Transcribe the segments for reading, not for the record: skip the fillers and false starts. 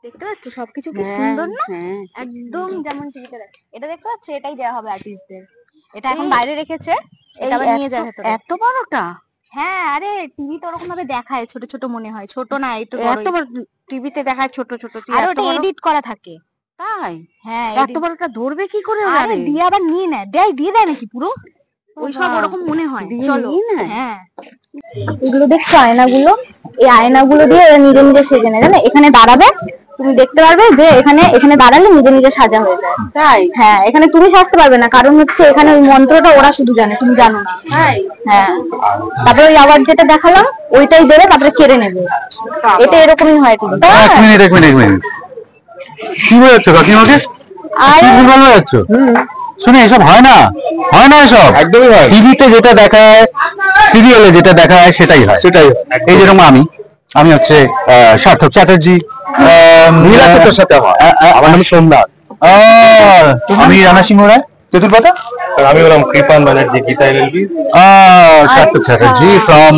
দেখতে পাচ্ছ সবকিছু কি সুন্দর না? একদম যেমন টিভিতে দেখে। এটা দেখতে পাচ্ছ, এটাই দেওয়া হবে আর্টিস্টদের। এটা এখন বাইরে রেখেছে, এটা আবার নিয়ে যায় ভেতরে। এত বড়টা? হ্যাঁ, আরে টিভি তো ওরকম ভাবে দেখায়, ছোট ছোট মনে হয়, ছোট না একটু এত বড় টিভিতে দেখায় ছোট ছোট, আর ওটা এডিট করা থাকে। তাই? হ্যাঁ, এত বড়টা ধরবে কি করে? আরে দিয়ে আবার নিয়ে নেয়, দিয়ে দেয় নাকি পুরো ওই সব ওরকম মনে হয়। চলো। হ্যাঁ, এগুলো দেখছো আয়নাগুলো, এই আয়নাগুলো দিয়ে ওরা নিজে নিজে সেজে নেয়, জানো? এখানে দাঁড়াবে, তুমি দেখতে পারবে যে এখানে এখানে দাঁড়ালে নিজে নিজে সাজা হয়ে যায়। তাই? হ্যাঁ, এখানে তুমি সাজতে পারবে না, কারণ হচ্ছে এখানে ওই মন্ত্রটা ওরা শুধু জানে, তুমি জানো না। তাই? হ্যাঁ, তারপরে ওই আবার যেটা দেখালাম ওইটাই দেবে, তারপরে কেড়ে নেবে। এটা এরকমই হয় কিন্তু। এক মিনিট কি বলছো কাকিমাকে? কি ভুলভাল যাচ্ছ? শুনে এসব হয় না, এসব একদমই হয়। টিভিতে যেটা দেখায়, সিরিয়ালে যেটা দেখায় সেটাই হয়। এই যেরকম আমি হচ্ছে সার্থক চ্যাটার্জি, নীলা চোখের সাথে হয়। আমার নাম সোমনাথ। আমি রানা সিংহ রায় চতুর্পাতা। আমি হলাম কৃপান ব্যানার্জি গীতা এলএলবি। সার্থক চ্যাটার্জি ফ্রম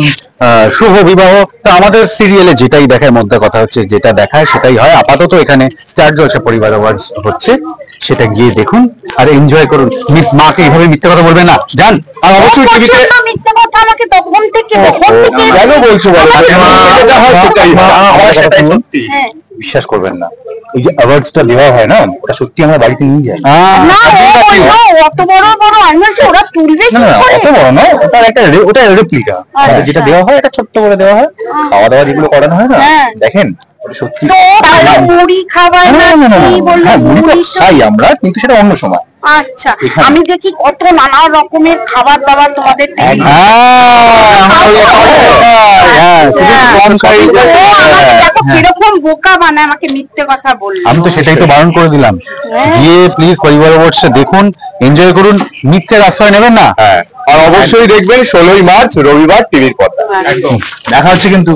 শুভ বিবাহ। তো আমাদের সিরিয়ালে যেটাই দেখায়, মধ্যে কথা হচ্ছে যেটা দেখায় সেটাই হয়। আপাতত এখানে স্টার জলসা পরিবার অ্যাওয়ার্ডস হচ্ছে, সেটা গিয়ে দেখুন আর এনজয় করুন। মাকে এইভাবে মিথ্যে কথা বলবে না, জান। আর অবশ্যই টিভিতে মিথ্যে কথা আমাকে তখন থেকে কেন বলছো বলো? বিশ্বাস করবেন না, এই যে অ্যাওয়ার্ডসটা দেওয়া হয় না, ওটা সত্যি আমরা বাড়িতে নিয়ে যাই। অত বড় বড় আনছে, ওরা তুলবে কি করে? অত বড় নয়, ওটা রেপ্লিকা। যেটা দেওয়া হয় এটা ছোট্ট করে দেওয়া হয়। খাওয়া দাওয়া যেগুলো করানো হয় না, দেখেন সত্যি মুড়ি খাবার মুড়ি তো খাই আমরা, কিন্তু সেটা অন্য সময়। আচ্ছা, আমি দেখি কত নানা রকমের খাবার দাবার তোমাদের কিরকম বোকা বানায়, আমাকে মিথ্যে কথা বললো। আমি তো সেটাই তো বারণ করে দিলাম, গিয়ে প্লিজ পরিবার অ্যাওয়ার্ডসটা দেখুন, এনজয় করুন, মিথ্যের আশ্রয় নেবেন না। আর অবশ্যই দেখবেন 16ই মার্চ রবিবার টিভির পর্দায়। একদম দেখা হচ্ছে কিন্তু।